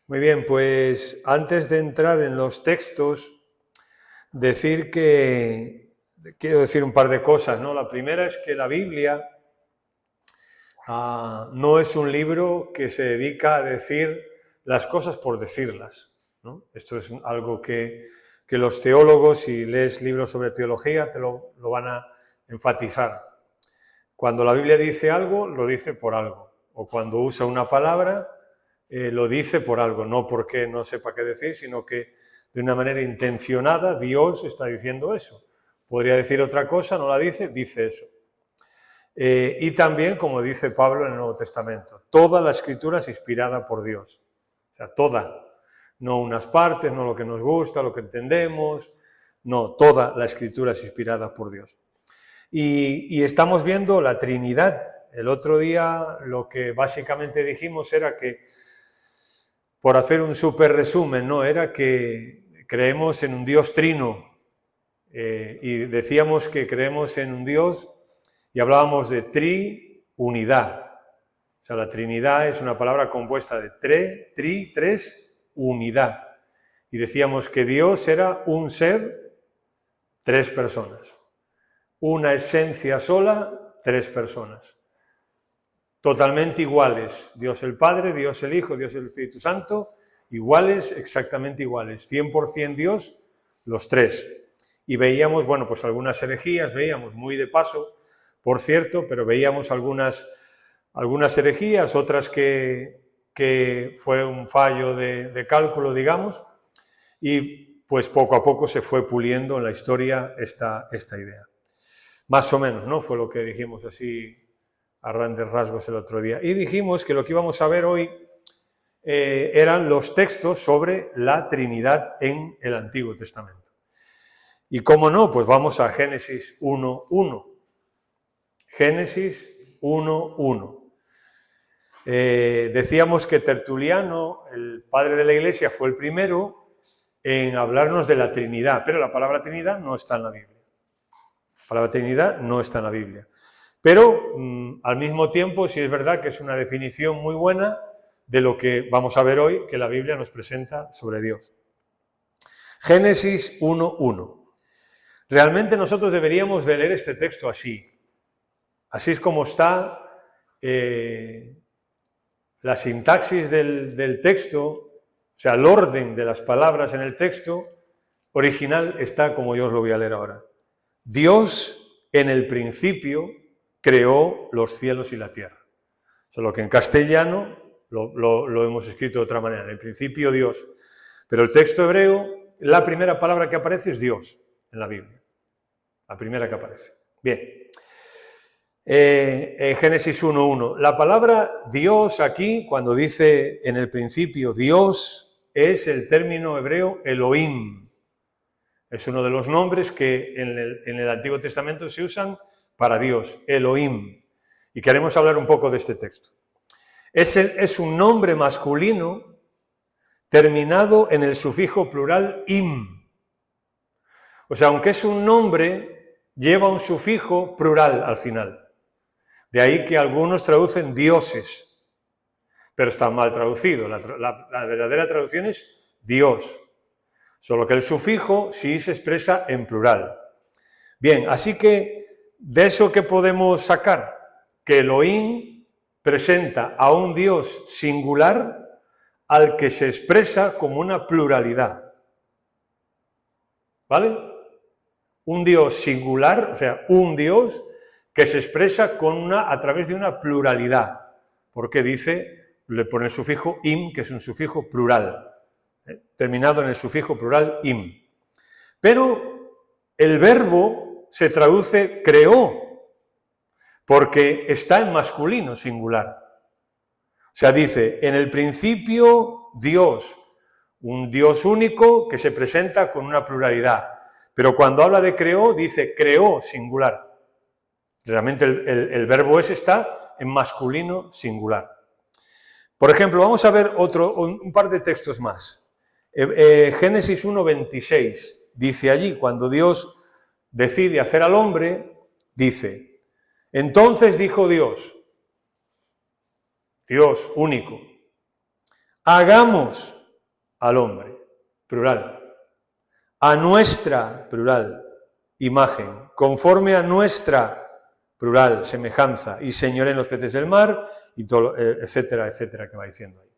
Muy bien, pues antes de entrar en los textos, quiero decir un par de cosas, ¿no? La primera es que la Biblia no es un libro que se dedica a decir las cosas por decirlas, ¿no? Esto es algo que los teólogos, si lees libros sobre teología, te lo van a enfatizar. Cuando la Biblia dice algo, lo dice por algo. O cuando usa una palabra, lo dice por algo, no porque no sepa qué decir, sino que de una manera intencionada Dios está diciendo eso. Podría decir otra cosa, no la dice, dice eso. Y también, como dice Pablo en el Nuevo Testamento, toda la Escritura es inspirada por Dios. O sea, toda. No unas partes, no lo que nos gusta, lo que entendemos. No, toda la Escritura es inspirada por Dios. Y estamos viendo la Trinidad. El otro día lo que básicamente dijimos era que, por hacer un súper resumen, ¿no? Era que creemos en un Dios trino. Y decíamos que creemos en un Dios y hablábamos de triunidad. O sea, la Trinidad es una palabra compuesta de tres, unidad. Y decíamos que Dios era un ser, tres personas. Una esencia sola, tres personas. Totalmente iguales. Dios el Padre, Dios el Hijo, Dios el Espíritu Santo, iguales, exactamente iguales. 100% Dios, los tres. Y veíamos, bueno, pues algunas herejías, veíamos muy de paso, por cierto, pero veíamos algunas herejías, otras que fue un fallo de cálculo, digamos, y pues poco a poco se fue puliendo en la historia esta idea. Más o menos, ¿no? Fue lo que dijimos así a grandes rasgos el otro día. Y dijimos que lo que íbamos a ver hoy eran los textos sobre la Trinidad en el Antiguo Testamento. Y cómo no, pues vamos a Génesis 1:1. Génesis 1:1. Decíamos que Tertuliano, el padre de la Iglesia, fue el primero en hablarnos de la Trinidad, pero la palabra Trinidad no está en la Biblia. La palabra Trinidad no está en la Biblia. Pero al mismo tiempo sí es verdad que es una definición muy buena de lo que vamos a ver hoy, que la Biblia nos presenta sobre Dios. Génesis 1:1. Realmente nosotros deberíamos de leer este texto así. Así es como está la sintaxis del texto, o sea, el orden de las palabras en el texto original está como yo os lo voy a leer ahora. Dios en el principio creó los cielos y la tierra. Solo que en castellano lo hemos escrito de otra manera. En el principio Dios. Pero el texto hebreo, la primera palabra que aparece es Dios en la Biblia. La primera que aparece. Bien. Génesis 1:1. La palabra Dios aquí, cuando dice en el principio Dios, es el término hebreo Elohim. Es uno de los nombres que en el Antiguo Testamento se usan para Dios, Elohim. Y queremos hablar un poco de este texto. Es un nombre masculino terminado en el sufijo plural im. O sea, aunque es un nombre, lleva un sufijo plural al final. De ahí que algunos traducen dioses, pero está mal traducido. La verdadera traducción es Dios. Solo que el sufijo sí se expresa en plural. Bien, así que de eso que podemos sacar, que Elohim presenta a un Dios singular al que se expresa como una pluralidad. ¿Vale? Un Dios singular, o sea, un Dios que se expresa a través de una pluralidad. Porque le pone el sufijo im, que es un sufijo plural, terminado en el sufijo plural im. Pero el verbo se traduce creó, porque está en masculino singular. O sea, dice, en el principio Dios, un Dios único que se presenta con una pluralidad. Pero cuando habla de creó, dice creó singular. Realmente el verbo ese está en masculino singular. Por ejemplo, vamos a ver un par de textos más. Génesis 1:26 dice allí, cuando Dios decide hacer al hombre, dice, entonces dijo Dios único, hagamos al hombre, plural, a nuestra, plural, imagen, conforme a nuestra, plural, semejanza, y señoré en los peces del mar, y todo, etcétera, etcétera, que va diciendo ahí.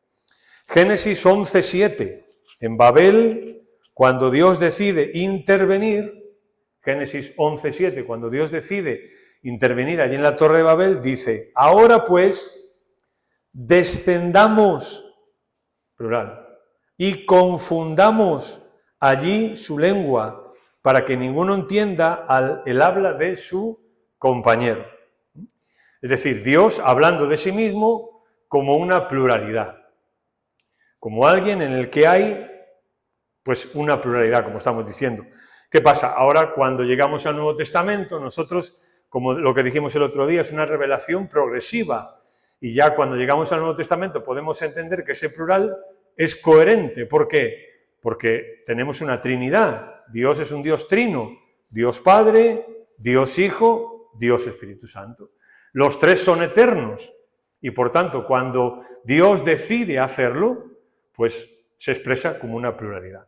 Génesis 11:7, en Babel, cuando Dios decide intervenir, Génesis 11:7, cuando Dios decide intervenir allí en la Torre de Babel, dice, ahora pues, descendamos, plural, y confundamos allí su lengua, para que ninguno entienda el habla de su compañero. Es decir, Dios hablando de sí mismo como una pluralidad, como alguien en el que hay, pues, una pluralidad, como estamos diciendo. ¿Qué pasa? Ahora, cuando llegamos al Nuevo Testamento, nosotros, como lo que dijimos el otro día, es una revelación progresiva, y ya cuando llegamos al Nuevo Testamento podemos entender que ese plural es coherente. ¿Por qué? Porque tenemos una Trinidad. Dios es un Dios trino, Dios Padre, Dios Hijo, Dios Espíritu Santo. Los tres son eternos, y por tanto, cuando Dios decide hacerlo, pues se expresa como una pluralidad.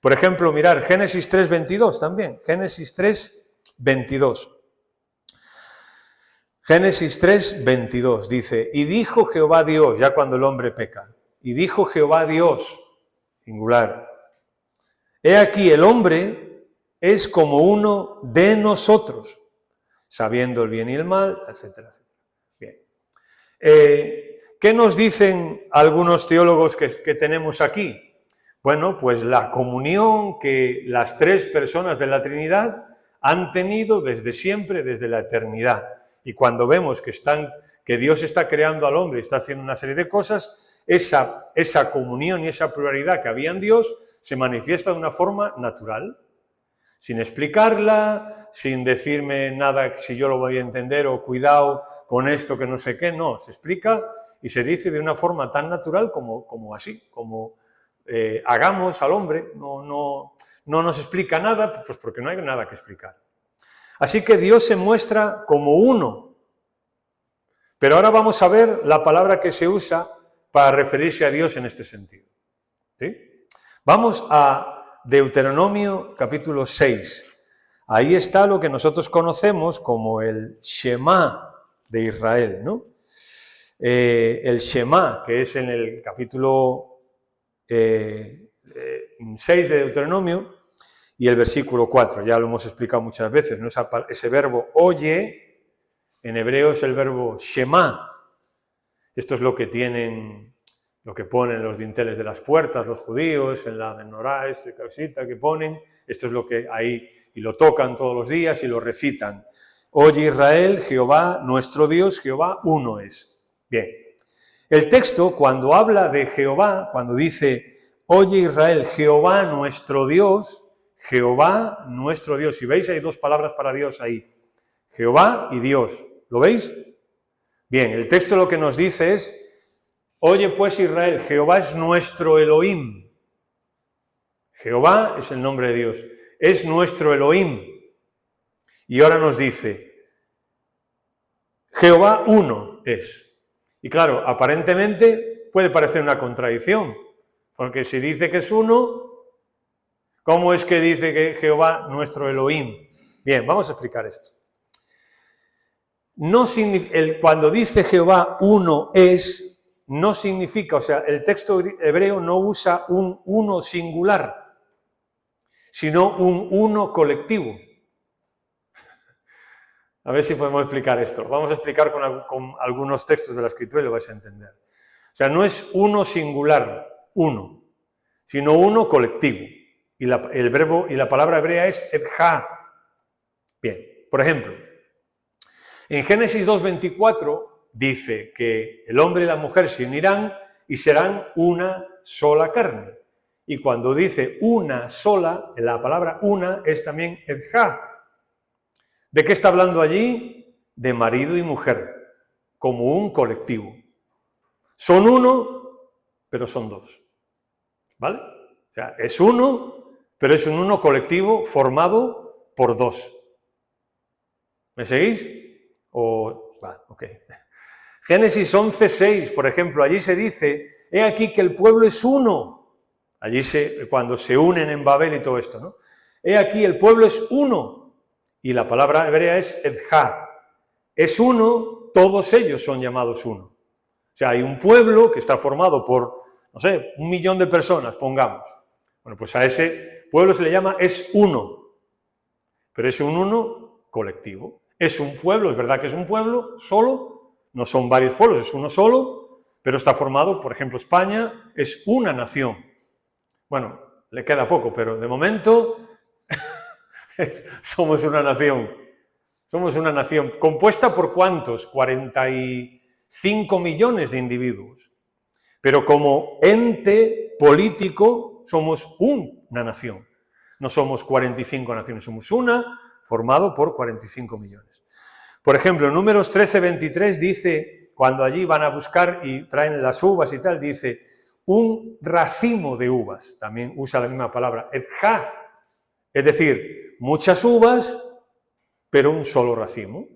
Por ejemplo, mirar Génesis 3:22 también, Génesis 3:22. Génesis 3:22 dice, y dijo Jehová Dios, ya cuando el hombre peca, y dijo Jehová Dios, singular, he aquí el hombre es como uno de nosotros, sabiendo el bien y el mal, etcétera, etcétera. Bien. ¿Qué nos dicen algunos teólogos que tenemos aquí? Bueno, pues la comunión que las tres personas de la Trinidad han tenido desde siempre, desde la eternidad. Y cuando vemos que Dios está creando al hombre y está haciendo una serie de cosas, esa comunión y esa pluralidad que había en Dios se manifiesta de una forma natural, sin explicarla, sin decirme nada si yo lo voy a entender o cuidado con esto que no sé qué, no, se explica y se dice de una forma tan natural como así, como hagamos al hombre, no nos explica nada, pues porque no hay nada que explicar. Así que Dios se muestra como uno. Pero ahora vamos a ver la palabra que se usa para referirse a Dios en este sentido. ¿Sí? Vamos a Deuteronomio capítulo 6. Ahí está lo que nosotros conocemos como el Shema de Israel, ¿no? El Shema, que es en el capítulo 6 de Deuteronomio, y el versículo 4, ya lo hemos explicado muchas veces, ¿no? Ese verbo oye, en hebreo es el verbo Shema. Esto es lo que ponen los dinteles de las puertas, los judíos, en la menorá, casita que ponen, esto es lo que ahí, y lo tocan todos los días y lo recitan. Oye Israel, Jehová, nuestro Dios, Jehová, uno es. Bien, el texto cuando habla de Jehová, cuando dice, oye Israel, Jehová, nuestro Dios, si veis hay dos palabras para Dios ahí, Jehová y Dios, ¿lo veis? Bien, el texto lo que nos dice es, oye pues Israel, Jehová es nuestro Elohim. Jehová es el nombre de Dios, es nuestro Elohim. Y ahora nos dice, Jehová uno es. Y claro, aparentemente puede parecer una contradicción, porque si dice que es uno, ¿cómo es que dice que Jehová nuestro Elohim? Bien, vamos a explicar esto. Cuando dice Jehová uno es, no significa, o sea, el texto hebreo no usa un uno singular, sino un uno colectivo. A ver si podemos explicar esto. Vamos a explicar con algunos textos de la Escritura y lo vais a entender. O sea, no es uno singular, uno, sino uno colectivo. Y el verbo y la palabra hebrea es edja. Bien, por ejemplo, en Génesis 2:24 dice que el hombre y la mujer se unirán y serán una sola carne. Y cuando dice una sola, la palabra una es también edja. ¿De qué está hablando allí? De marido y mujer, como un colectivo. Son uno, pero son dos. ¿Vale? O sea, es uno, pero es un uno colectivo formado por dos. ¿Me seguís? Ok. Génesis 11:6, por ejemplo, allí se dice, he aquí que el pueblo es uno. Allí cuando se unen en Babel y todo esto, ¿no? He aquí, el pueblo es uno, y la palabra hebrea es edja. Es uno, todos ellos son llamados uno. O sea, hay un pueblo que está formado por, no sé, 1 millón de personas, pongamos. Bueno, pues a ese pueblo se le llama es uno, pero es un uno colectivo. Es un pueblo, es verdad que es un pueblo solo, no son varios pueblos, es uno solo, pero está formado, por ejemplo, España es una nación. Bueno, le queda poco, pero de momento somos una nación. Somos una nación compuesta por ¿cuántos? 45 millones de individuos. Pero como ente político somos una nación. No somos 45 naciones, somos una formado por 45 millones. Por ejemplo, en Números 13:23 dice, cuando allí van a buscar y traen las uvas y tal, dice, un racimo de uvas. También usa la misma palabra, edja. Es decir, muchas uvas, pero un solo racimo.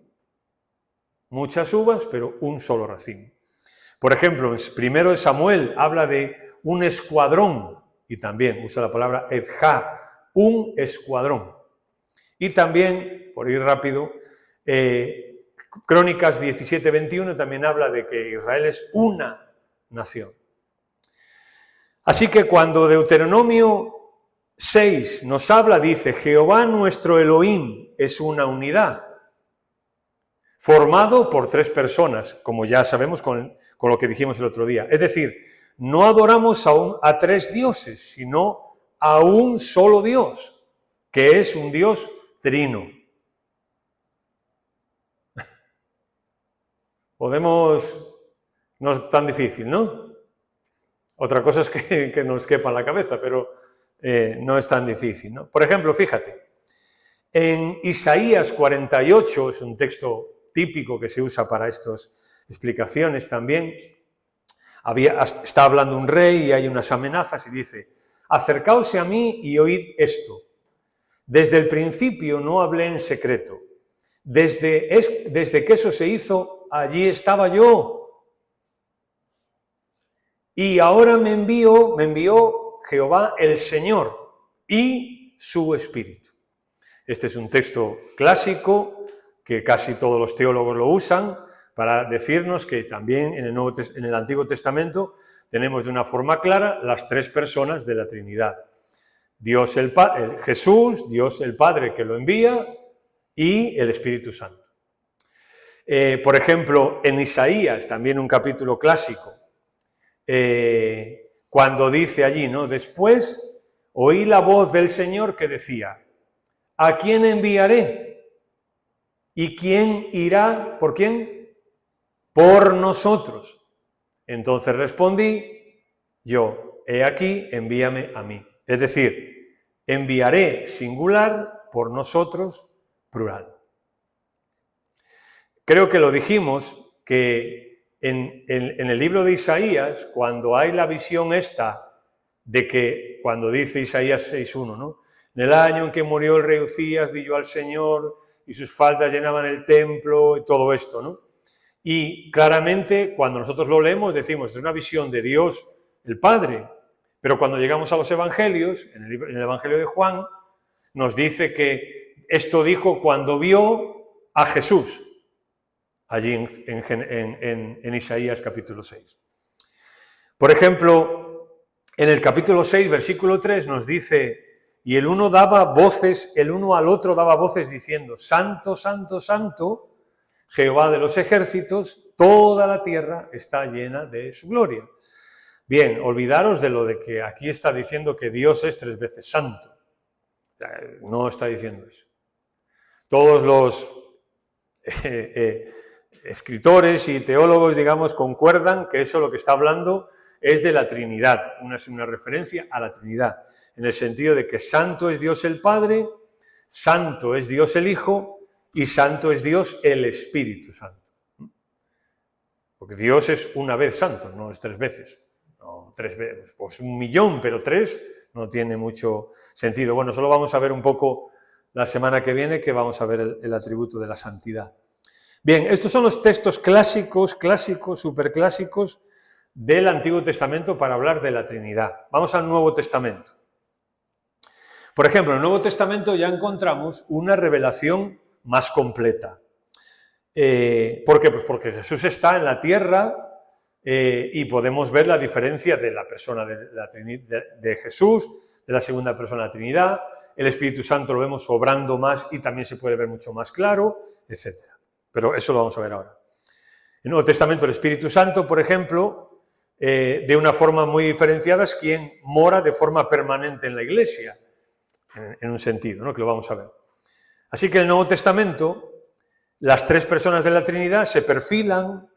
Muchas uvas, pero un solo racimo. Por ejemplo, primero de Samuel habla de un escuadrón, y también usa la palabra edja, un escuadrón. Y también, por ir rápido, Crónicas 17:21 también habla de que Israel es una nación. Así que cuando Deuteronomio 6 nos habla, dice, Jehová nuestro Elohim es una unidad, formado por 3 personas, como ya sabemos con lo que dijimos el otro día. Es decir, no adoramos a 3 dioses, sino a un solo Dios, que es un Dios trino. No es tan difícil, ¿no? Otra cosa es que nos quepa en la cabeza, pero no es tan difícil, ¿no? Por ejemplo, fíjate, en Isaías 48, es un texto típico que se usa para estas explicaciones también, está hablando un rey y hay unas amenazas y dice, acercaos a mí y oíd esto. Desde el principio no hablé en secreto. Desde que eso se hizo, allí estaba yo. Y ahora me envió Jehová el Señor y su Espíritu. Este es un texto clásico que casi todos los teólogos lo usan para decirnos que también en el Antiguo Testamento tenemos de una forma clara las 3 personas de la Trinidad. Dios Jesús, Dios el Padre que lo envía y el Espíritu Santo. Por ejemplo, en Isaías, también un capítulo clásico, cuando dice allí, ¿no? Después oí la voz del Señor que decía, ¿a quién enviaré? ¿Y quién irá? ¿Por quién? Por nosotros. Entonces respondí, yo, he aquí, envíame a mí. Es decir, enviaré singular, por nosotros plural. Creo que lo dijimos que en el libro de Isaías, cuando hay la visión esta de que, cuando dice Isaías 6:1, ¿no? En el año en que murió el rey Uzías, vi yo al Señor y sus faldas llenaban el templo y todo esto, ¿no? Y claramente cuando nosotros lo leemos decimos, es una visión de Dios el Padre, pero cuando llegamos a los evangelios, en el Evangelio de Juan, nos dice que esto dijo cuando vio a Jesús, allí en Isaías capítulo 6. Por ejemplo, en el capítulo 6, versículo 3 nos dice, y el uno al otro daba voces diciendo, Santo, Santo, Santo, Jehová de los ejércitos, toda la tierra está llena de su gloria. Bien, olvidaros de lo de que aquí está diciendo que Dios es 3 veces santo. No está diciendo eso. Todos los escritores y teólogos, digamos, concuerdan que eso lo que está hablando es de la Trinidad, una referencia a la Trinidad, en el sentido de que santo es Dios el Padre, santo es Dios el Hijo y santo es Dios el Espíritu Santo. Porque Dios es una vez santo, no es 3 veces. No, 3 veces, pues 1 millón, pero 3 no tiene mucho sentido. Bueno, solo vamos a ver un poco la semana que viene, que vamos a ver el atributo de la santidad. Bien, estos son los textos clásicos, superclásicos, del Antiguo Testamento para hablar de la Trinidad. Vamos al Nuevo Testamento. Por ejemplo, en el Nuevo Testamento ya encontramos una revelación más completa. ¿Por qué? Pues porque Jesús está en la tierra y podemos ver la diferencia de la persona de Jesús, de la segunda persona de la Trinidad. El Espíritu Santo lo vemos obrando más y también se puede ver mucho más claro, etc. Pero eso lo vamos a ver ahora. En el Nuevo Testamento el Espíritu Santo, por ejemplo, de una forma muy diferenciada es quien mora de forma permanente en la Iglesia, en un sentido, ¿no? Que lo vamos a ver. Así que en el Nuevo Testamento las tres personas de la Trinidad se perfilan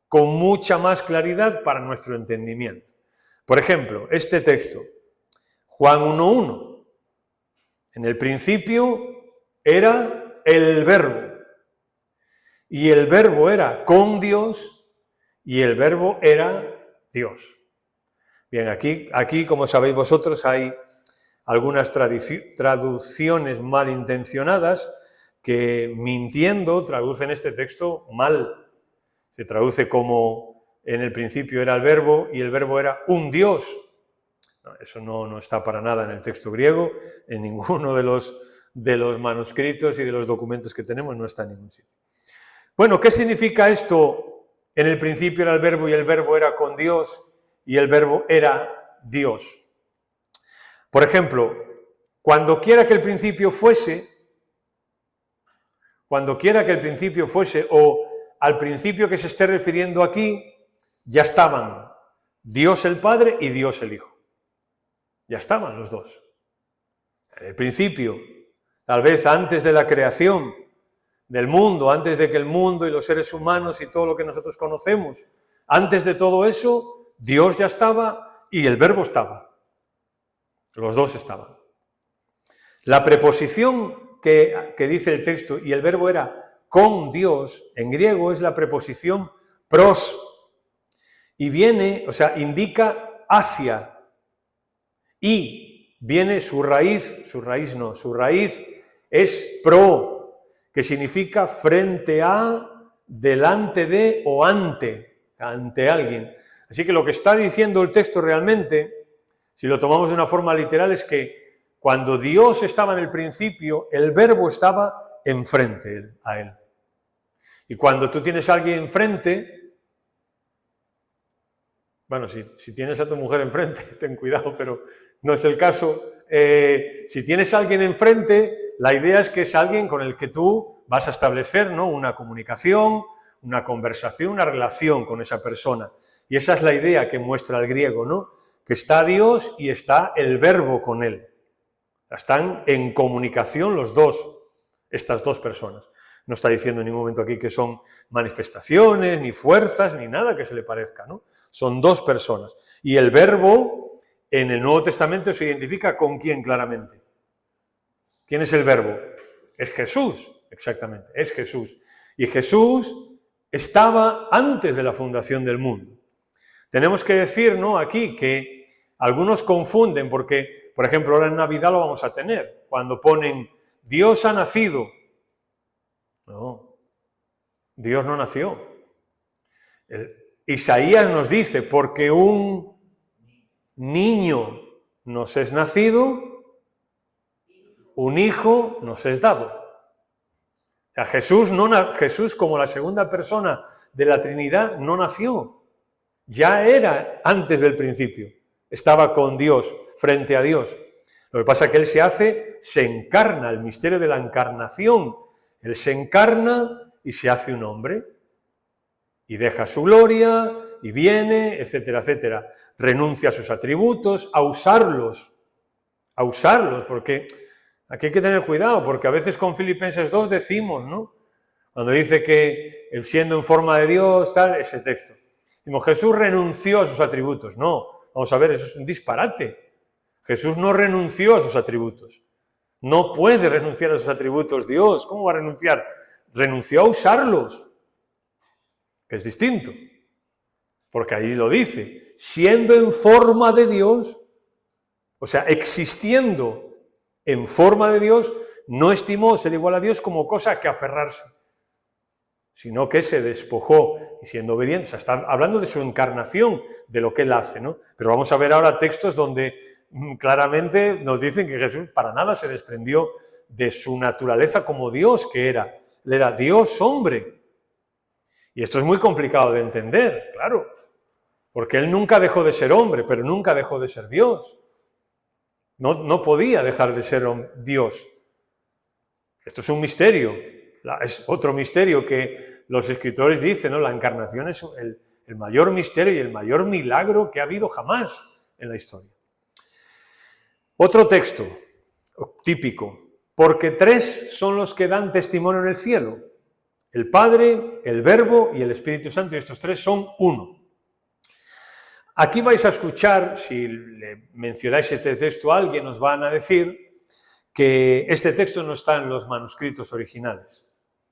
con mucha más claridad para nuestro entendimiento. Por ejemplo, este texto, Juan 1:1. En el principio era el Verbo, y el Verbo era con Dios, y el Verbo era Dios. Bien, aquí como sabéis vosotros, hay algunas traducciones malintencionadas que, mintiendo, traducen este texto mal. Se traduce como en el principio era el Verbo y el Verbo era un Dios. No, eso no está para nada en el texto griego, en ninguno de los manuscritos y de los documentos que tenemos no está en ningún sitio. Bueno, ¿qué significa esto? En el principio era el Verbo y el Verbo era con Dios y el Verbo era Dios. Por ejemplo, cuando quiera que el principio fuese o al principio que se esté refiriendo aquí, ya estaban Dios el Padre y Dios el Hijo. Ya estaban los dos. En el principio, tal vez antes de la creación del mundo, antes de que el mundo y los seres humanos y todo lo que nosotros conocemos, antes de todo eso, Dios ya estaba y el Verbo estaba. Los dos estaban. La preposición que dice el texto, y el Verbo era con Dios, en griego es la preposición pros, y viene, o sea, indica hacia, y viene su raíz es pro, que significa frente a, delante de o ante alguien. Así que lo que está diciendo el texto realmente, si lo tomamos de una forma literal, es que cuando Dios estaba en el principio, el Verbo estaba enfrente a él. Y cuando tú tienes a alguien enfrente, bueno, si tienes a tu mujer enfrente, ten cuidado, pero no es el caso. Si tienes a alguien enfrente, la idea es que es alguien con el que tú vas a establecer, ¿no?, una comunicación, una conversación, una relación con esa persona. Y esa es la idea que muestra el griego, ¿no? Que está Dios y está el Verbo con él. Están en comunicación los dos, estas dos personas. No está diciendo en ningún momento aquí que son manifestaciones, ni fuerzas, ni nada que se le parezca, ¿no? Son dos personas. Y el Verbo, en el Nuevo Testamento, se identifica con quién claramente. ¿Quién es el Verbo? Es Jesús, exactamente, es Jesús. Y Jesús estaba antes de la fundación del mundo. Tenemos que decir, ¿no?, aquí que algunos confunden, porque, por ejemplo, ahora en Navidad lo vamos a tener, cuando ponen Dios ha nacido. No, Dios no nació. Isaías nos dice, porque un niño nos es nacido, un hijo nos es dado. O sea, Jesús como la segunda persona de la Trinidad no nació. Ya era antes del principio. Estaba con Dios, frente a Dios. Lo que pasa es que Él se encarna, el misterio de la encarnación. Él se encarna y se hace un hombre. Y deja su gloria, y viene, etcétera, etcétera. Renuncia a sus atributos, a usarlos, porque aquí hay que tener cuidado, porque a veces con Filipenses 2 decimos, ¿no?, cuando dice que siendo en forma de Dios, tal, ese texto. Decimos, Jesús renunció a sus atributos. No, vamos a ver, eso es un disparate. Jesús no renunció a sus atributos. No puede renunciar a sus atributos Dios. ¿Cómo va a renunciar? Renunció a usarlos, que es distinto. Porque ahí lo dice, siendo en forma de Dios, o sea, existiendo en forma de Dios, no estimó ser igual a Dios como cosa que aferrarse, sino que se despojó y siendo obediente. O sea, está hablando de su encarnación, de lo que él hace, ¿no? Pero vamos a ver ahora textos donde claramente nos dicen que Jesús para nada se desprendió de su naturaleza como Dios que era. Él era Dios hombre. Y esto es muy complicado de entender, claro, porque él nunca dejó de ser hombre, pero nunca dejó de ser Dios. No podía dejar de ser Dios. Esto es un misterio. Es otro misterio que los escritores dicen, ¿no? La encarnación es el mayor misterio y el mayor milagro que ha habido jamás en la historia. Otro texto típico. Porque 3 son los que dan testimonio en el cielo. El Padre, el Verbo y el Espíritu Santo. Y estos 3 son uno. Aquí vais a escuchar, si le mencionáis este texto a alguien, os van a decir que este texto no está en los manuscritos originales.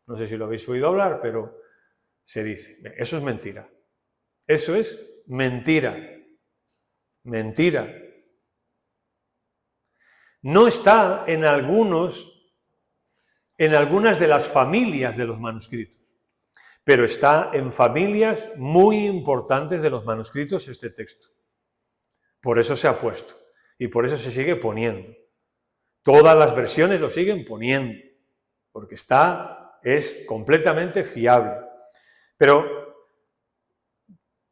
No sé si lo habéis oído hablar, pero se dice. Eso es mentira. Eso es mentira. Mentira. No está en algunas de las familias de los manuscritos, pero está en familias muy importantes de los manuscritos este texto. Por eso se ha puesto y por eso se sigue poniendo. Todas las versiones lo siguen poniendo, porque es completamente fiable. Pero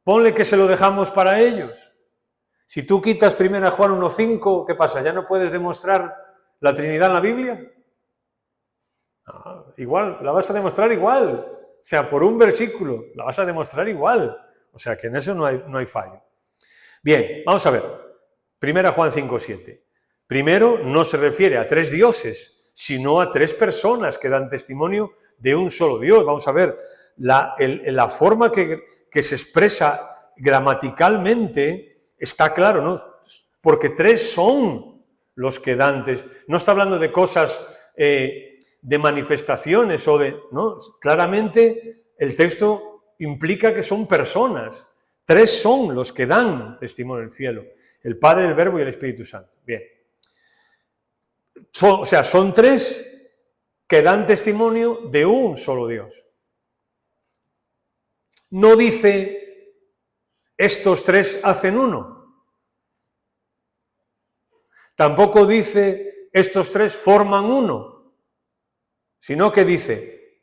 ponle que se lo dejamos para ellos. Si tú quitas 1 Juan 1:5, ¿qué pasa? ¿Ya no puedes demostrar la Trinidad en la Biblia? Igual, la vas a demostrar igual. O sea, por un versículo, la vas a demostrar igual. O sea, que en eso no hay fallo. Bien, vamos a ver. 1 Juan 5:7. Primero, no se refiere a 3 dioses, sino a 3 personas que dan testimonio de un solo Dios. Vamos a ver, la forma que se expresa gramaticalmente está claro, ¿no? Porque 3 son los que dan testimonio. No está hablando de cosas de manifestaciones o de... ¿no? Claramente el texto implica que son personas. 3 son los que dan testimonio en el cielo. El Padre, el Verbo y el Espíritu Santo. Bien. Son 3 que dan testimonio de un solo Dios. No dice, estos 3 hacen uno. Tampoco dice, estos 3 forman uno. Sino que dice,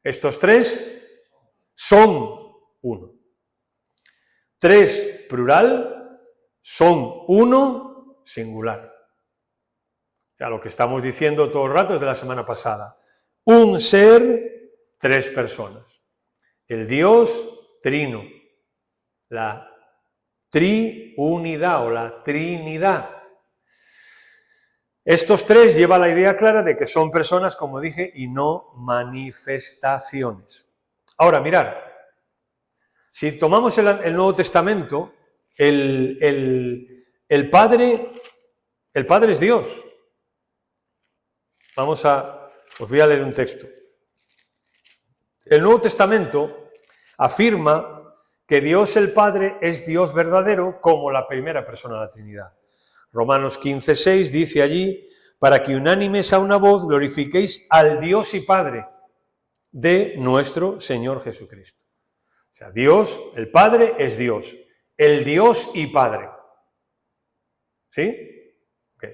estos 3 son uno. 3 plural, son uno singular. O sea, lo que estamos diciendo todo el rato desde la semana pasada. Un ser, 3 personas. El Dios trino. La triunidad o la trinidad. Estos 3 llevan la idea clara de que son personas, como dije, y no manifestaciones. Ahora, mirad, si tomamos el Nuevo Testamento, el Padre es Dios. Os voy a leer un texto. El Nuevo Testamento afirma que Dios el Padre es Dios verdadero como la primera persona de la Trinidad. Romanos 15:6 dice allí, para que unánimes a una voz glorifiquéis al Dios y Padre de nuestro Señor Jesucristo. O sea, Dios, el Padre es Dios, el Dios y Padre. ¿Sí? Okay.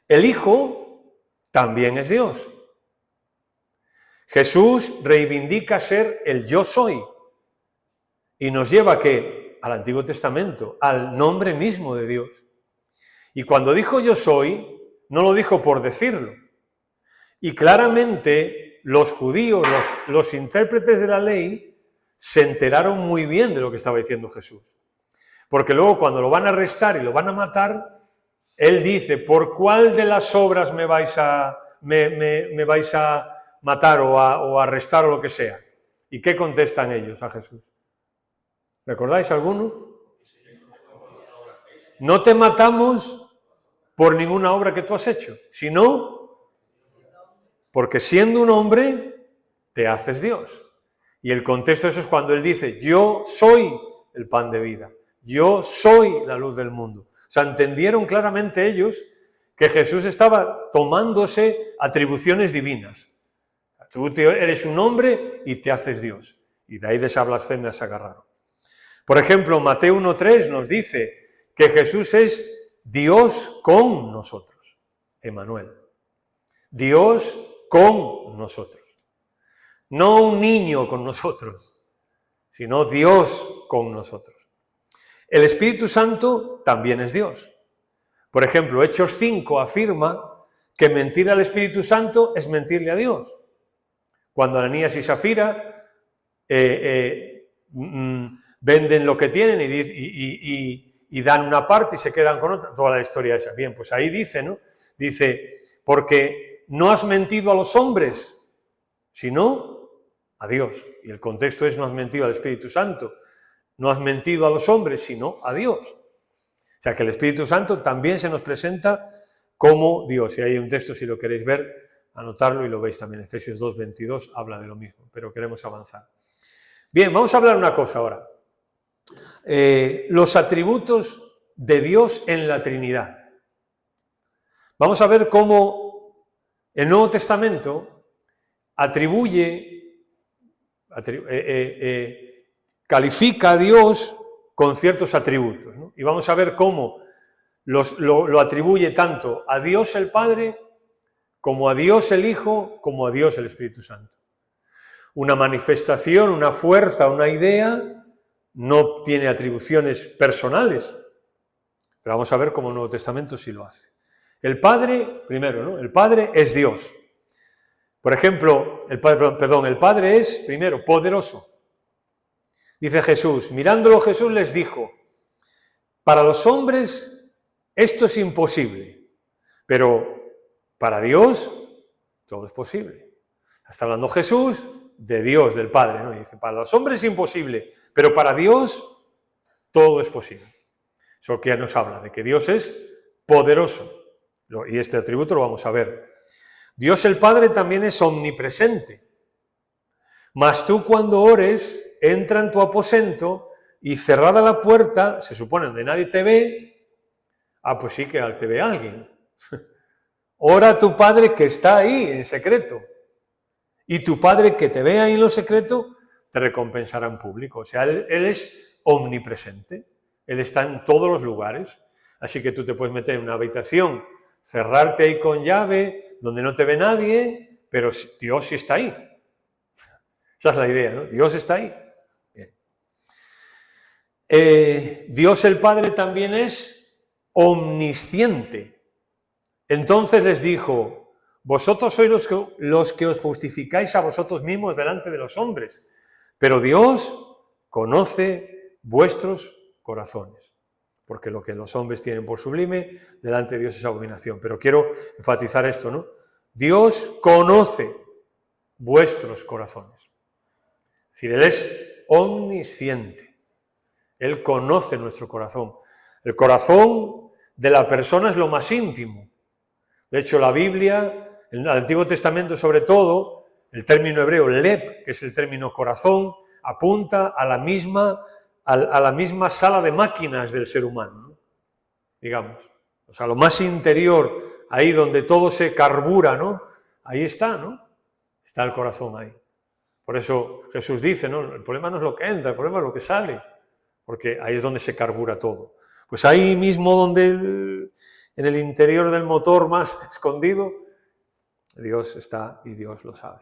El Hijo también es Dios. Jesús reivindica ser el yo soy y nos lleva al Antiguo Testamento, al nombre mismo de Dios. Y cuando dijo yo soy, no lo dijo por decirlo. Y claramente los judíos, los intérpretes de la ley, se enteraron muy bien de lo que estaba diciendo Jesús. Porque luego cuando lo van a arrestar y lo van a matar, él dice, ¿por cuál de las obras me vais a matar o a arrestar o lo que sea? ¿Y qué contestan ellos a Jesús? ¿Recordáis alguno? No te matamos por ninguna obra que tú has hecho, sino porque siendo un hombre te haces Dios. Y el contexto de eso es cuando él dice, yo soy el pan de vida, yo soy la luz del mundo. O sea, entendieron claramente ellos que Jesús estaba tomándose atribuciones divinas. Tú eres un hombre y te haces Dios. Y de ahí de esa blasfemia se agarraron. Por ejemplo, Mateo 1:3 nos dice que Jesús es Dios con nosotros. Emmanuel. Dios con nosotros. No un niño con nosotros, sino Dios con nosotros. El Espíritu Santo también es Dios. Por ejemplo, Hechos 5 afirma que mentir al Espíritu Santo es mentirle a Dios. Cuando Ananías y Safira venden lo que tienen y dan una parte y se quedan con otra, toda la historia esa. Bien, pues ahí dice, ¿no? Dice, porque no has mentido a los hombres, sino a Dios. Y el contexto es, no has mentido al Espíritu Santo, no has mentido a los hombres, sino a Dios. O sea que el Espíritu Santo también se nos presenta como Dios. Y hay un texto, si lo queréis ver, anotarlo y lo veis también. Efesios 2:22 habla de lo mismo, pero queremos avanzar. Bien, vamos a hablar una cosa ahora. Los atributos de Dios en la Trinidad. Vamos a ver cómo el Nuevo Testamento califica a Dios con ciertos atributos, ¿no? Y vamos a ver cómo lo atribuye tanto a Dios el Padre, como a Dios el Hijo, como a Dios el Espíritu Santo. Una manifestación, una fuerza, una idea, no tiene atribuciones personales, pero vamos a ver cómo el Nuevo Testamento sí lo hace. El Padre, primero, ¿no? El Padre es Dios. Por ejemplo, el Padre es, primero, poderoso. Dice Jesús, mirándolo Jesús les dijo, para los hombres esto es imposible, pero para Dios todo es posible. Está hablando Jesús de Dios, del Padre, ¿no? Y dice, para los hombres es imposible, pero para Dios todo es posible. Eso que ya nos habla de que Dios es poderoso. Y este atributo lo vamos a ver. Dios el Padre también es omnipresente. Mas tú cuando ores, entra en tu aposento y cerrada la puerta, se supone donde nadie te ve, pues sí que te ve alguien. Ora a tu Padre que está ahí en secreto. Y tu Padre que te ve ahí en lo secreto, te recompensará en público. O sea, Él es omnipresente. Él está en todos los lugares. Así que tú te puedes meter en una habitación, cerrarte ahí con llave, donde no te ve nadie, pero Dios sí está ahí. Esa es la idea, ¿no? Dios está ahí. Bien. Dios el Padre también es omnisciente. Entonces les dijo, vosotros sois los que os justificáis a vosotros mismos delante de los hombres, pero Dios conoce vuestros corazones, porque lo que los hombres tienen por sublime, delante de Dios es abominación. Pero quiero enfatizar esto, ¿no? Dios conoce vuestros corazones. Es decir, Él es omnisciente. Él conoce nuestro corazón. El corazón de la persona es lo más íntimo. De hecho, la Biblia, en el Antiguo Testamento sobre todo, el término hebreo leb, que es el término corazón, apunta a la misma sala de máquinas del ser humano, ¿no? Digamos. O sea, lo más interior, ahí donde todo se carbura, ¿no? Ahí está, ¿no? Está el corazón ahí. Por eso Jesús dice, ¿no? El problema no es lo que entra, el problema es lo que sale, porque ahí es donde se carbura todo. Pues ahí mismo donde en el interior del motor más escondido, Dios está y Dios lo sabe.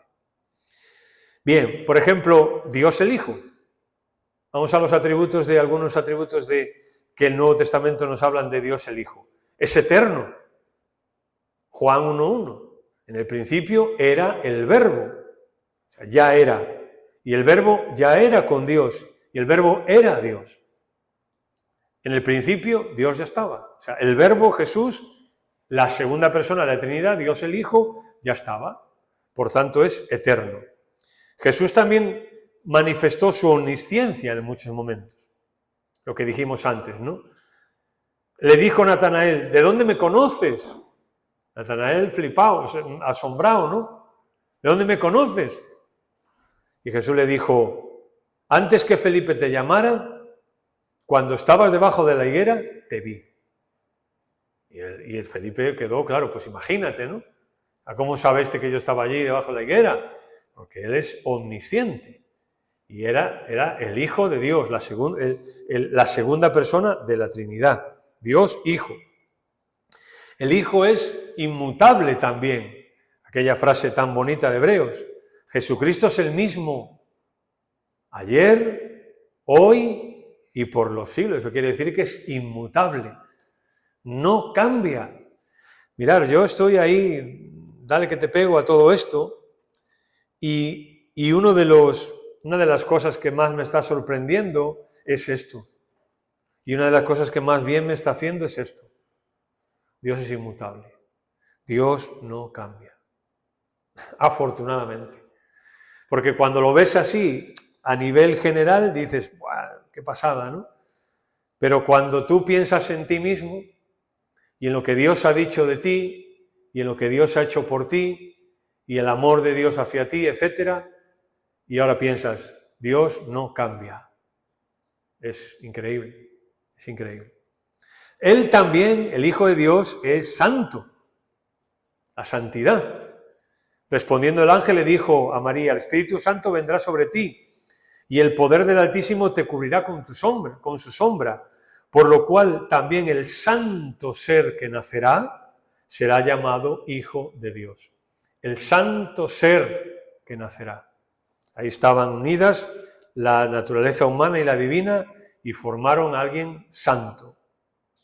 Bien, por ejemplo, Dios el Hijo. Vamos a los atributos algunos atributos que el Nuevo Testamento nos hablan de Dios el Hijo. Es eterno. Juan 1:1. En el principio era el Verbo. O sea, ya era. Y el Verbo ya era con Dios. Y el Verbo era Dios. En el principio Dios ya estaba. O sea, el Verbo Jesús, la segunda persona de la Trinidad, Dios el Hijo, ya estaba. Por tanto, es eterno. Jesús también manifestó su omnisciencia en muchos momentos. Lo que dijimos antes, ¿no? Le dijo Natanael, ¿de dónde me conoces? Natanael flipado, asombrado, ¿no? ¿De dónde me conoces? Y Jesús le dijo, antes que Felipe te llamara, cuando estabas debajo de la higuera, te vi. Y el Felipe quedó, claro, pues imagínate, ¿no? ¿A cómo sabe que yo estaba allí debajo de la higuera? porque Él es omnisciente. Y era el Hijo de Dios, la segunda persona de la Trinidad. Dios Hijo. El Hijo es inmutable también. Aquella frase tan bonita de Hebreos. Jesucristo es el mismo ayer, hoy y por los siglos. Eso quiere decir que es inmutable. No cambia. Mirad, yo estoy ahí, dale que te pego a todo esto, y una de las cosas que más me está sorprendiendo es esto. Y una de las cosas que más bien me está haciendo es esto. Dios es inmutable. Dios no cambia. Afortunadamente. Porque cuando lo ves así, a nivel general, dices, ¡buah, qué pasada!, ¿no? Pero cuando tú piensas en ti mismo, y en lo que Dios ha dicho de ti, y en lo que Dios ha hecho por ti, y el amor de Dios hacia ti, etc., y ahora piensas, Dios no cambia. Es increíble, es increíble. Él también, el Hijo de Dios, es santo, la santidad. Respondiendo el ángel le dijo a María, el Espíritu Santo vendrá sobre ti, y el poder del Altísimo te cubrirá con su sombra, por lo cual también el santo ser que nacerá será llamado Hijo de Dios. El santo ser que nacerá. Ahí estaban unidas la naturaleza humana y la divina y formaron a alguien santo,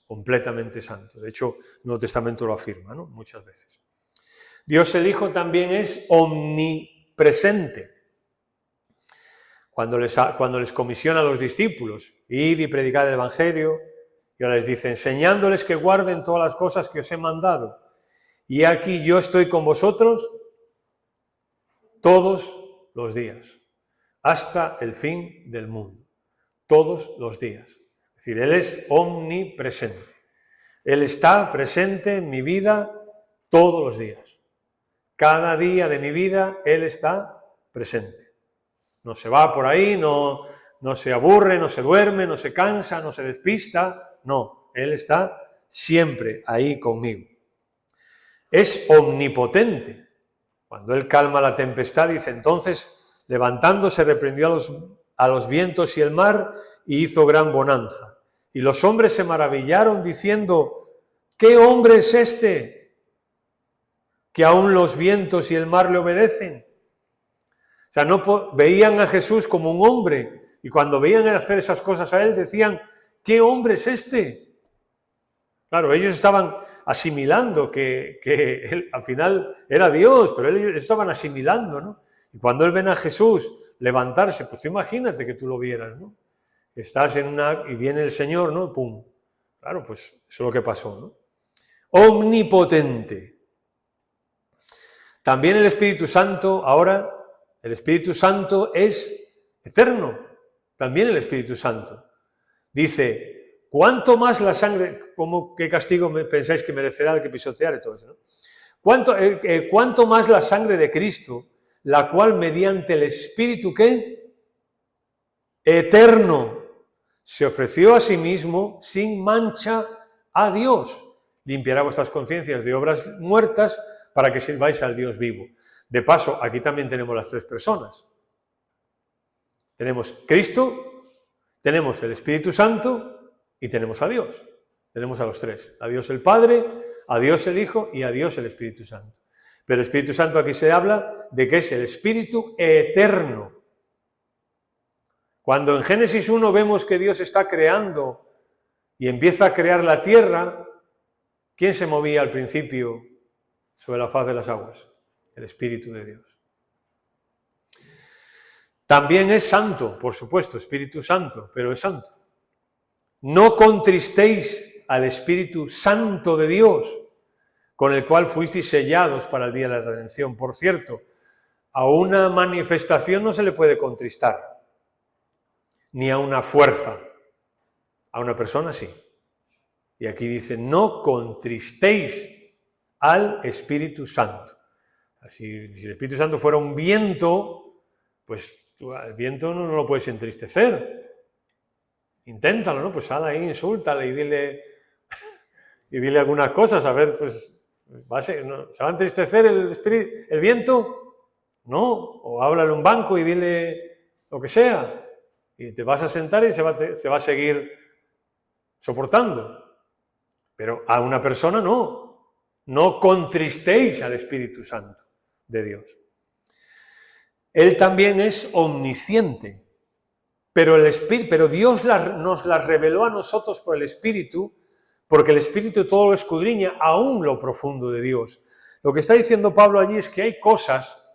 completamente santo. De hecho, el Nuevo Testamento lo afirma, ¿no? Muchas veces. Dios el Hijo también es omnipresente. Cuando les comisiona a los discípulos, ir y predicar el Evangelio, y ahora les dice, enseñándoles que guarden todas las cosas que os he mandado. Y aquí yo estoy con vosotros todos los días, hasta el fin del mundo. Todos los días. Es decir, Él es omnipresente. Él está presente en mi vida todos los días. Cada día de mi vida Él está presente. No se va por ahí, no se aburre, no se duerme, no se cansa, no se despista. No, Él está siempre ahí conmigo. Es omnipotente. Cuando Él calma la tempestad, dice, entonces, levantándose, reprendió a los vientos y el mar y hizo gran bonanza. Y los hombres se maravillaron diciendo, ¿qué hombre es este que aún los vientos y el mar le obedecen? O sea, veían a Jesús como un hombre, y cuando veían hacer esas cosas a Él, decían, ¿qué hombre es este? Claro, ellos estaban asimilando que Él al final era Dios, pero ellos estaban asimilando, ¿no? Y cuando Él ven a Jesús levantarse, pues imagínate que tú lo vieras, ¿no? Estás y viene el Señor, ¿no? ¡Pum! Claro, pues eso es lo que pasó, ¿no? Omnipotente. También el Espíritu Santo ahora... El Espíritu Santo es eterno, también el Espíritu Santo. Dice, ¿cuánto más la sangre, qué castigo pensáis que merecerá el que pisoteare todo eso, ¿no? ¿Cuánto más la sangre de Cristo, la cual mediante el Espíritu, ¿qué? Eterno, se ofreció a sí mismo sin mancha a Dios, limpiará vuestras conciencias de obras muertas para que sirváis al Dios vivo. De paso, aquí también tenemos las tres personas. Tenemos Cristo, tenemos el Espíritu Santo y tenemos a Dios. Tenemos a los tres. A Dios el Padre, a Dios el Hijo y a Dios el Espíritu Santo. Pero el Espíritu Santo aquí se habla de que es el Espíritu eterno. Cuando en Génesis 1 vemos que Dios está creando y empieza a crear la tierra, ¿quién se movía al principio sobre la faz de las aguas? El Espíritu de Dios. También es santo, por supuesto, Espíritu Santo, pero es santo. No contristéis al Espíritu Santo de Dios, con el cual fuisteis sellados para el día de la redención. Por cierto, a una manifestación no se le puede contristar, ni a una fuerza. A una persona sí. Y aquí dice, no contristéis al Espíritu Santo. Si el Espíritu Santo fuera un viento, pues tú al viento no lo puedes entristecer. Inténtalo, ¿no? Pues sal ahí, insúltale y dile algunas cosas, a ver, pues, ¿se va a entristecer el viento? ¿no? O háblale a un banco y dile lo que sea, y te vas a sentar y se va a seguir soportando. Pero a una persona no contristéis al Espíritu Santo de Dios. Él también es omnisciente, pero Dios nos la reveló a nosotros por el Espíritu, porque el Espíritu todo lo escudriña, aún lo profundo de Dios. Lo que está diciendo Pablo allí es que hay cosas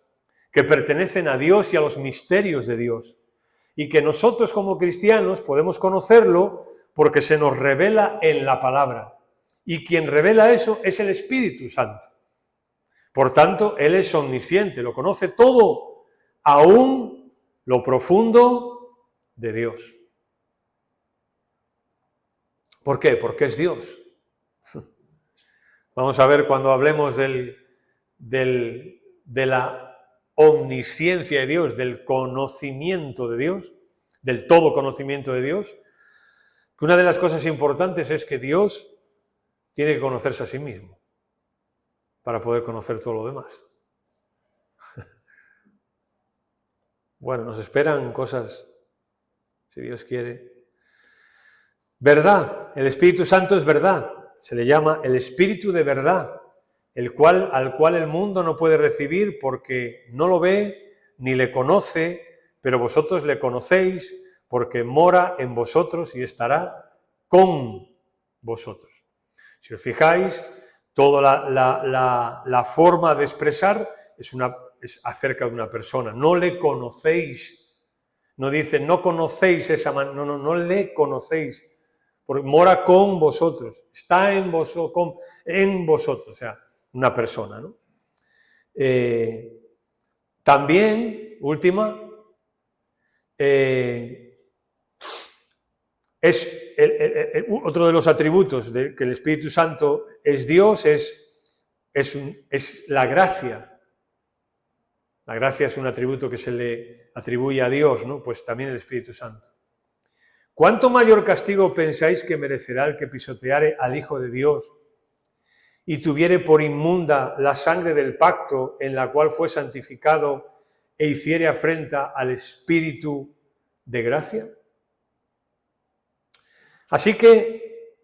que pertenecen a Dios y a los misterios de Dios, y que nosotros como cristianos podemos conocerlo porque se nos revela en la palabra, y quien revela eso es el Espíritu Santo. Por tanto, Él es omnisciente, lo conoce todo, aún lo profundo de Dios. ¿Por qué? Porque es Dios. Vamos a ver cuando hablemos de la omnisciencia de Dios, del conocimiento de Dios, del todo conocimiento de Dios, que una de las cosas importantes es que Dios tiene que conocerse a sí mismo para poder conocer todo lo demás. Bueno, nos esperan cosas, si Dios quiere. Verdad, el Espíritu Santo es verdad, se le llama el Espíritu de verdad, al cual el mundo no puede recibir porque no lo ve ni le conoce, pero vosotros le conocéis porque mora en vosotros y estará con vosotros. Si os fijáis, toda la forma de expresar es acerca de una persona. No le conocéis, no dice no conocéis esa manera, no le conocéis, porque mora con vosotros, está en vosotros, o sea, una persona, ¿no? También, última, otro de los atributos de que el Espíritu Santo es Dios es la gracia. La gracia es un atributo que se le atribuye a Dios, ¿no? Pues también el Espíritu Santo. ¿Cuánto mayor castigo pensáis que merecerá el que pisoteare al Hijo de Dios y tuviere por inmunda la sangre del pacto en la cual fue santificado e hiciere afrenta al Espíritu de gracia? Así que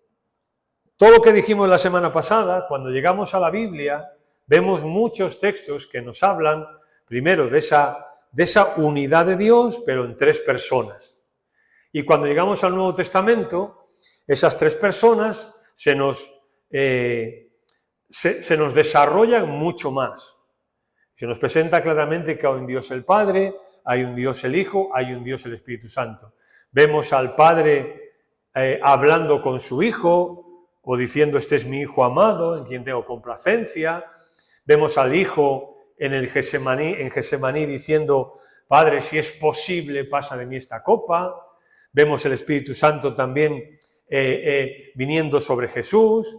todo lo que dijimos la semana pasada, cuando llegamos a la Biblia, vemos muchos textos que nos hablan primero de esa unidad de Dios, pero en tres personas. Y cuando llegamos al Nuevo Testamento, esas tres personas se nos desarrollan mucho más. Se nos presenta claramente que hay un Dios el Padre, hay un Dios el Hijo, hay un Dios el Espíritu Santo. Vemos al Padre hablando con su Hijo o diciendo este es mi Hijo amado, en quien tengo complacencia. Vemos al Hijo en Getsemaní diciendo Padre, si es posible, pasa de mí esta copa. Vemos el Espíritu Santo también viniendo sobre Jesús,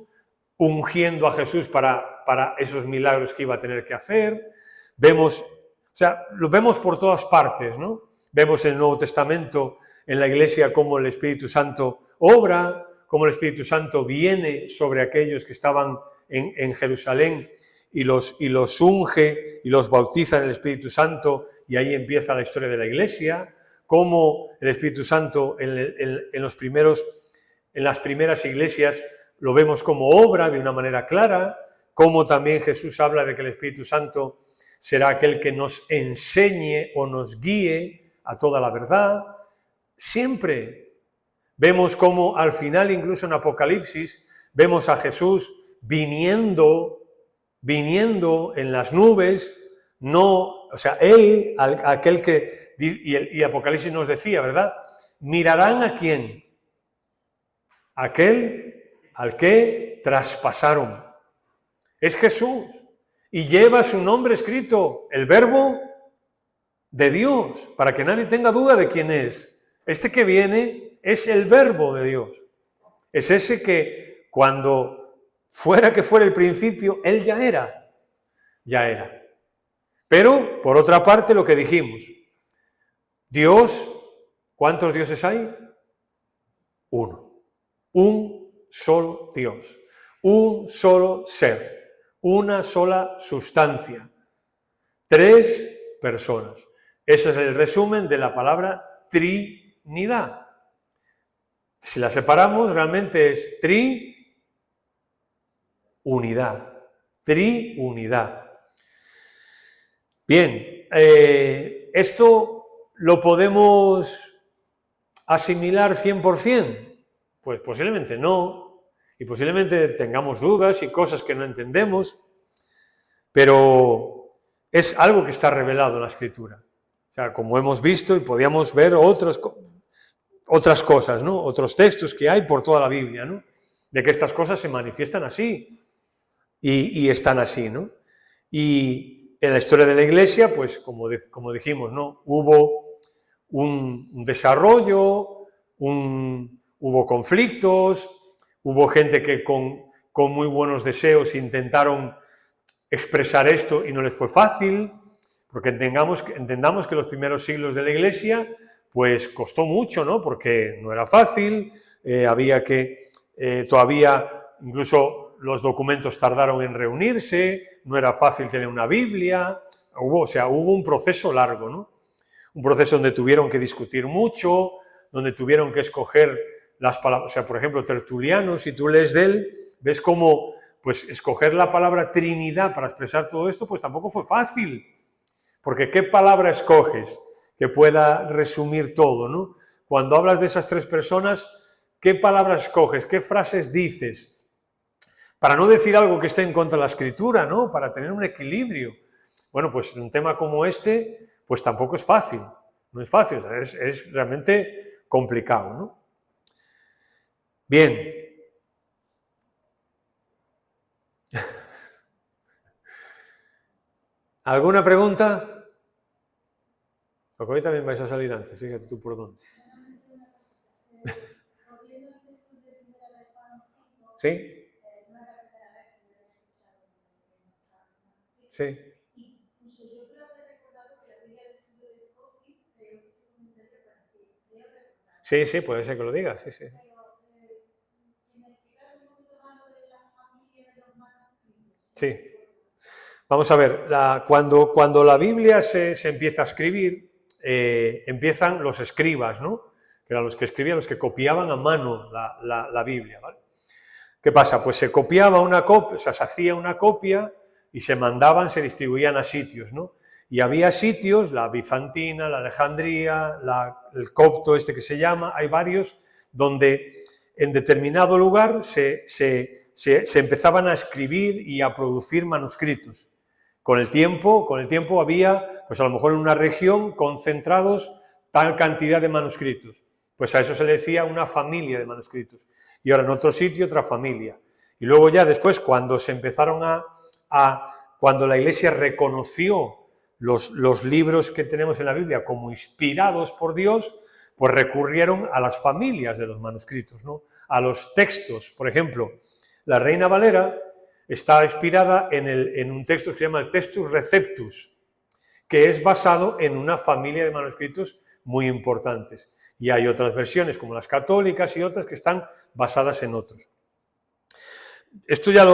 ungiendo a Jesús para esos milagros que iba a tener que hacer. Lo vemos por todas partes, ¿no? Vemos en el Nuevo Testamento, en la Iglesia, cómo el Espíritu Santo obra, cómo el Espíritu Santo viene sobre aquellos que estaban en Jerusalén y los unge y los bautiza en el Espíritu Santo, y ahí empieza la historia de la Iglesia. Cómo el Espíritu Santo en las primeras iglesias lo vemos como obra de una manera clara, cómo también Jesús habla de que el Espíritu Santo será aquel que nos enseñe o nos guíe a toda la verdad. Siempre vemos cómo al final, incluso en Apocalipsis, vemos a Jesús viniendo en las nubes, Él, aquel que... Y Apocalipsis nos decía, ¿verdad? ¿Mirarán a quién? Aquel al que traspasaron. Es Jesús. Y lleva su nombre escrito, el Verbo de Dios, para que nadie tenga duda de quién es. Este que viene es el Verbo de Dios. Es ese que cuando fuera que fuera el principio, Él ya era. Pero, por otra parte, lo que dijimos, Dios, ¿cuántos dioses hay? Uno. Un solo Dios. Un solo ser. Una sola sustancia. Tres personas. Ese es el resumen de la palabra Trinidad. Si la separamos, realmente es triunidad. Triunidad. Bien, ¿esto lo podemos asimilar 100%? Pues posiblemente no, y posiblemente tengamos dudas y cosas que no entendemos, pero es algo que está revelado en la Escritura. O sea, como hemos visto y podíamos ver otras cosas, ¿no? Otros textos que hay por toda la Biblia, ¿no? De que estas cosas se manifiestan así y están así, ¿no? Y en la historia de la Iglesia, pues como dijimos, ¿no? Hubo un desarrollo, hubo conflictos, hubo gente que con muy buenos deseos intentaron expresar esto y no les fue fácil, porque entendamos que los primeros siglos de la Iglesia, pues costó mucho, ¿no? Porque no era fácil, había que, todavía, incluso los documentos tardaron en reunirse, no era fácil tener una Biblia, hubo un proceso largo, ¿no? Un proceso donde tuvieron que discutir mucho, donde tuvieron que escoger las palabras, o sea, por ejemplo, Tertuliano, si tú lees de él, ves cómo, pues, escoger la palabra Trinidad para expresar todo esto, pues tampoco fue fácil, porque ¿qué palabra escoges que pueda resumir todo, ¿no? Cuando hablas de esas tres personas, ¿qué palabras escoges? ¿Qué frases dices? Para no decir algo que esté en contra de la Escritura, ¿no? Para tener un equilibrio. Bueno, pues en un tema como este, pues tampoco es fácil. No es fácil, o sea, es realmente complicado, ¿no? Bien. ¿Alguna pregunta? Porque hoy también vais a salir antes, fíjate tú por dónde. ¿Sí? Sí. Sí, sí, puede ser que lo digas, sí, sí. Sí. Vamos a ver, cuando la Biblia se empieza a escribir, empiezan los escribas, ¿no? Que eran los que escribían, los que copiaban a mano la Biblia, ¿vale? ¿Qué pasa? Pues se copiaba una copia, o sea, se hacía una copia y se mandaban, se distribuían a sitios, ¿no? Y había sitios, la bizantina, la Alejandría, el copto este que se llama, hay varios, donde en determinado lugar se empezaban a escribir y a producir manuscritos. Con el tiempo había, pues a lo mejor en una región, concentrados tal cantidad de manuscritos. Pues a eso se le decía una familia de manuscritos. Y ahora en otro sitio otra familia. Y luego ya después, cuando se empezaron cuando la Iglesia reconoció los libros que tenemos en la Biblia como inspirados por Dios, pues recurrieron a las familias de los manuscritos, ¿no? A los textos. Por ejemplo, la Reina Valera está inspirada en un texto que se llama el Textus Receptus, que es basado en una familia de manuscritos muy importantes. Y hay otras versiones, como las católicas y otras, que están basadas en otros. Esto ya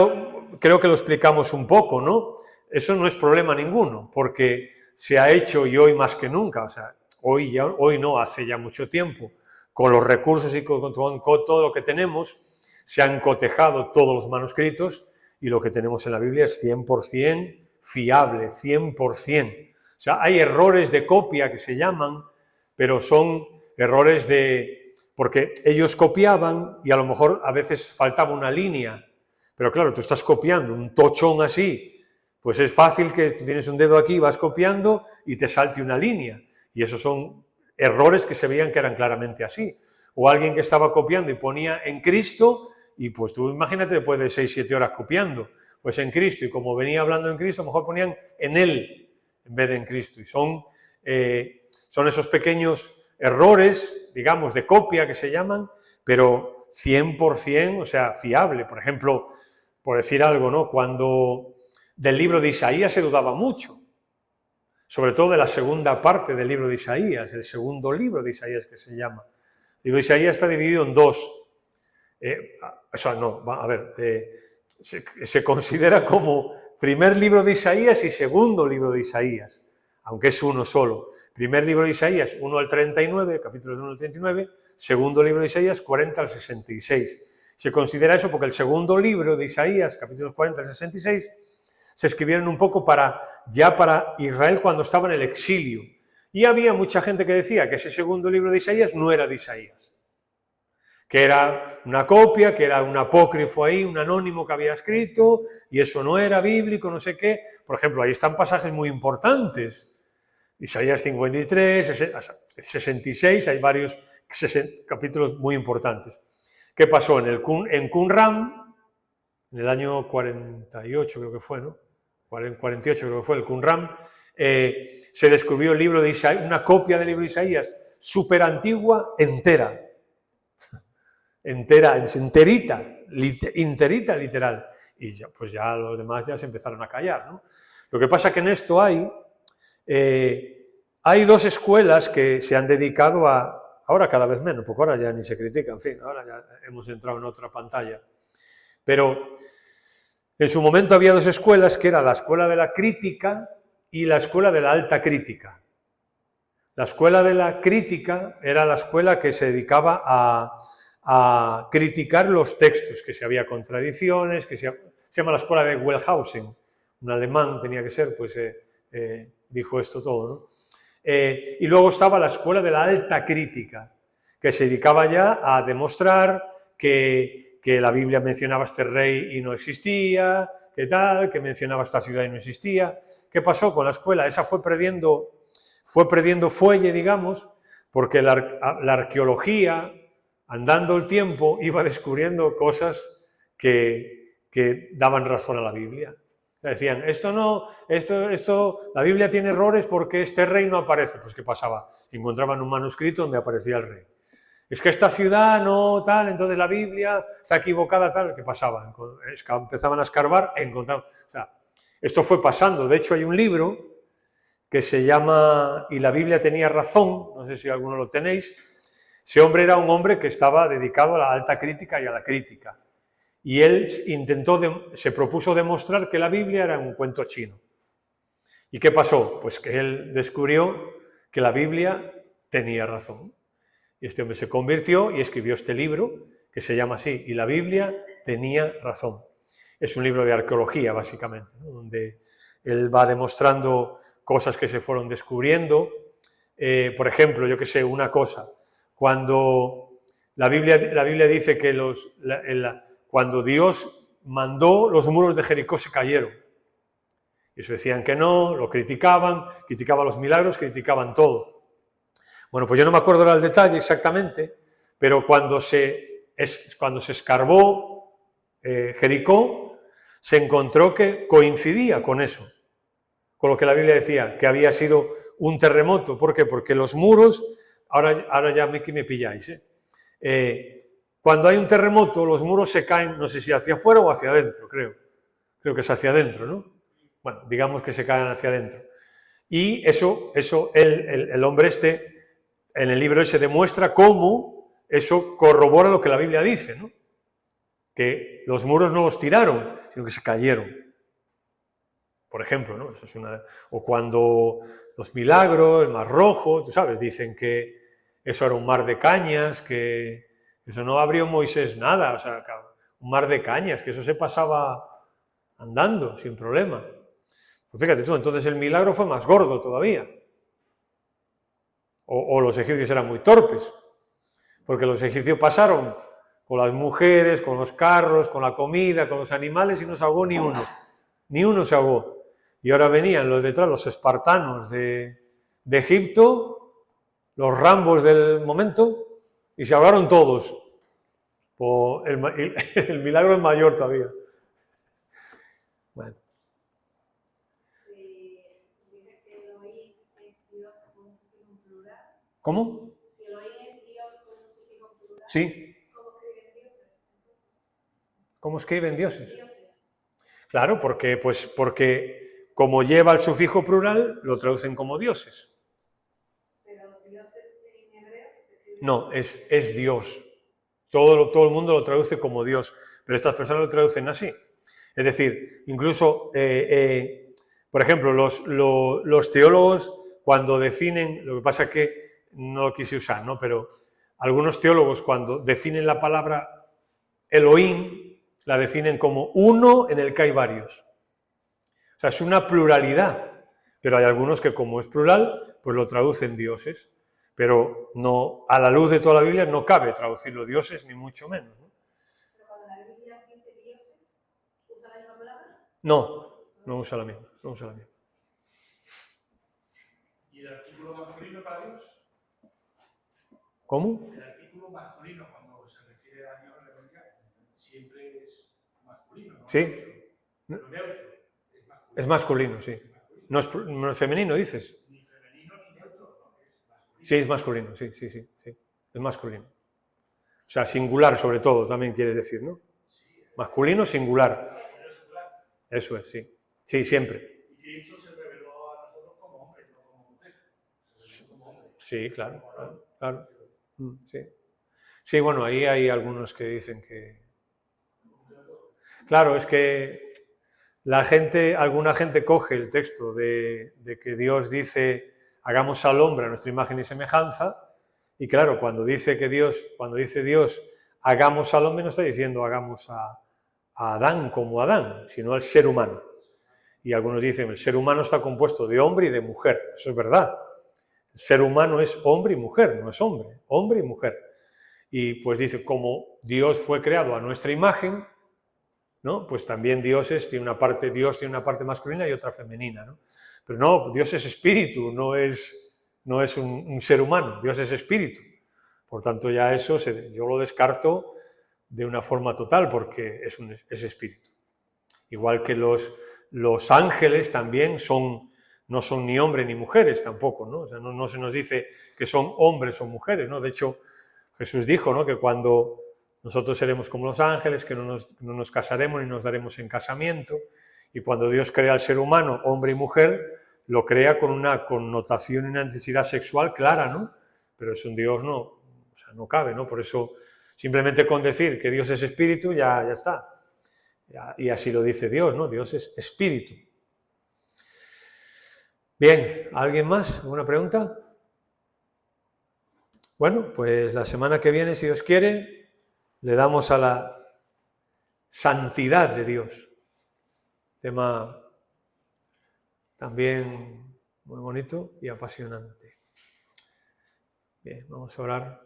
creo que lo explicamos un poco, ¿no? Eso no es problema ninguno, porque se ha hecho y hoy más que nunca, o sea, hoy no, hace ya mucho tiempo, con los recursos y con todo lo que tenemos, se han cotejado todos los manuscritos y lo que tenemos en la Biblia es 100% fiable, 100%. O sea, hay errores de copia que se llaman, pero son errores porque ellos copiaban y a lo mejor a veces faltaba una línea, pero claro, tú estás copiando un tochón así, pues es fácil que tú tienes un dedo aquí, vas copiando y te salte una línea, y esos son errores que se veían que eran claramente así. O alguien que estaba copiando y ponía en Cristo, y pues tú imagínate después de 6-7 horas copiando, pues en Cristo, y como venía hablando en Cristo, a lo mejor ponían en Él en vez de en Cristo, y son esos pequeños errores, digamos, de copia que se llaman, pero 100%, o sea, fiable. Por ejemplo, por decir algo, ¿no? Cuando del libro de Isaías se dudaba mucho, sobre todo de la segunda parte del libro de Isaías, el segundo libro de Isaías que se llama. El libro de Isaías está dividido en dos. Se considera como primer libro de Isaías y segundo libro de Isaías. aunque es uno solo. Primer libro de Isaías, 1 al 39, capítulos 1 al 39, segundo libro de Isaías, 40 al 66. Se considera eso porque el segundo libro de Isaías, capítulos 40 al 66, se escribieron un poco ya para Israel cuando estaba en el exilio. Y había mucha gente que decía que ese segundo libro de Isaías no era de Isaías, que era una copia, que era un apócrifo ahí, un anónimo que había escrito, y eso no era bíblico, no sé qué. Por ejemplo, ahí están pasajes muy importantes. Isaías 53, 66, hay varios capítulos muy importantes. ¿Qué pasó? En Qumran, en el año 48 creo que fue, ¿no? 48 creo que fue el Qumran, se descubrió el libro de Isaías, una copia del libro de Isaías, súper antigua, enterita, literal. Y ya, pues ya los demás ya se empezaron a callar, ¿no? Lo que pasa que en esto hay dos escuelas que se han dedicado ahora cada vez menos, porque ahora ya ni se critica, en fin, ahora ya hemos entrado en otra pantalla. Pero en su momento había dos escuelas, que era la escuela de la crítica y la escuela de la alta crítica. La escuela de la crítica era la escuela que se dedicaba a criticar los textos, que si había contradicciones, se llama la escuela de Wellhausen, un alemán tenía que ser, pues dijo esto todo, ¿no? Y luego estaba la escuela de la alta crítica, que se dedicaba ya a demostrar que la Biblia mencionaba a este rey y no existía, que mencionaba esta ciudad y no existía. ¿Qué pasó con la escuela? Esa fue perdiendo fuelle, digamos, porque la arqueología, andando el tiempo, iba descubriendo cosas que daban razón a la Biblia. Decían, la Biblia tiene errores porque este rey no aparece. Pues ¿qué pasaba? Encontraban un manuscrito donde aparecía el rey. Es que esta ciudad no tal, entonces la Biblia está equivocada tal. ¿Qué pasaba? Empezaban a escarbar, encontraban. O sea, esto fue pasando. De hecho, hay un libro que se llama Y la Biblia tenía razón, no sé si alguno lo tenéis. Ese hombre era un hombre que estaba dedicado a la alta crítica y a la crítica. Y él se propuso demostrar que la Biblia era un cuento chino. ¿Y qué pasó? Pues que él descubrió que la Biblia tenía razón. Y este hombre se convirtió y escribió este libro, que se llama así, Y la Biblia tenía razón. Es un libro de arqueología, básicamente, ¿no? Donde él va demostrando cosas que se fueron descubriendo. Por ejemplo, yo que sé, una cosa, cuando la Biblia dice que cuando Dios mandó, los muros de Jericó se cayeron. Y eso decían que no, lo criticaban los milagros, criticaban todo. Bueno, pues yo no me acuerdo ahora el detalle exactamente, pero cuando se escarbó Jericó, se encontró que coincidía con eso, con lo que la Biblia decía, que había sido un terremoto. ¿Por qué? Porque los muros, ahora ya me pilláis, cuando hay un terremoto, los muros se caen, no sé si hacia afuera o hacia adentro, creo que es hacia adentro, ¿no? Bueno, digamos que se caen hacia adentro. Y eso el hombre en el libro ese demuestra cómo eso corrobora lo que la Biblia dice, ¿no? Que los muros no los tiraron, sino que se cayeron. Por ejemplo, ¿no? Eso es o cuando los milagros, el Mar Rojo, tú sabes, dicen que eso era un mar de cañas, que eso no abrió Moisés nada, o sea, un mar de cañas, que eso se pasaba andando, sin problema. Pues fíjate tú, entonces el milagro fue más gordo todavía. O los egipcios eran muy torpes, porque los egipcios pasaron con las mujeres, con los carros, con la comida, con los animales y no se ahogó ni uno. Ni uno se ahogó. Y ahora venían los espartanos de Egipto, los Rambos del momento, y se ahogaron todos. El milagro es mayor todavía. Bueno. ¿Cómo? Si Elohim es Dios con un sufijo plural. Sí. ¿Cómo escriben dioses? ¿Cómo escriben dioses? Claro, porque como lleva el sufijo plural, lo traducen como dioses. ¿Pero dioses en hebreo? No, es Dios. Todo el mundo lo traduce como Dios, pero estas personas lo traducen así. Es decir, incluso, por ejemplo, los teólogos cuando definen, lo que pasa es que no lo quise usar, ¿no? Pero algunos teólogos cuando definen la palabra Elohim, la definen como uno en el que hay varios. O sea, es una pluralidad, pero hay algunos que como es plural, pues lo traducen dioses. Pero no, a la luz de toda la Biblia no cabe traducirlo dioses, ni mucho menos, ¿no? ¿Pero cuando la Biblia dice dioses, usa la misma palabra? No usa la misma, no usa la misma. ¿Y el artículo masculino para Dios? ¿Cómo? El artículo masculino, cuando se refiere a Dios en la Biblia, siempre es masculino, ¿no? Sí. Lo neutro es masculino. Es masculino, sí. No es femenino, dices. Ni femenino ni neutro, ¿no? Es masculino. Sí, es masculino, sí. Es masculino. O sea, singular sobre todo, también quieres decir, ¿no? Masculino singular. Eso es, sí. Sí, siempre. Y Cristo se reveló a nosotros como hombre, no como mujer. Se reveló como hombre. Sí, claro. Sí. Sí, bueno, ahí hay algunos que dicen que... Claro, es que alguna gente coge el texto de que Dios dice hagamos al hombre a nuestra imagen y semejanza, y claro, cuando dice Dios hagamos al hombre, no está diciendo hagamos a Adán como Adán, sino al ser humano. Y algunos dicen el ser humano está compuesto de hombre y de mujer. Eso es verdad. El ser humano es hombre y mujer, no es hombre y mujer. Y pues dice, como Dios fue creado a nuestra imagen, ¿no? Pues también Dios tiene una parte masculina y otra femenina, ¿no? Pero no, Dios es espíritu, no es un ser humano, Dios es espíritu. Por tanto, ya eso yo lo descarto de una forma total porque es espíritu. Igual que los ángeles también no son ni hombres ni mujeres tampoco, ¿no? O sea, no se nos dice que son hombres o mujeres, ¿no? De hecho, Jesús dijo, ¿no?, que cuando nosotros seremos como los ángeles, que no nos casaremos ni nos daremos en casamiento, y cuando Dios crea al ser humano, hombre y mujer, lo crea con una connotación y una necesidad sexual clara, ¿no? Pero eso en Dios no cabe, ¿no? Por eso, simplemente con decir que Dios es espíritu, ya está. Y así lo dice Dios, ¿no? Dios es espíritu. Bien, ¿alguien más? ¿Alguna pregunta? Bueno, pues la semana que viene, si Dios quiere, le damos a la santidad de Dios. Tema también muy bonito y apasionante. Bien, vamos a orar.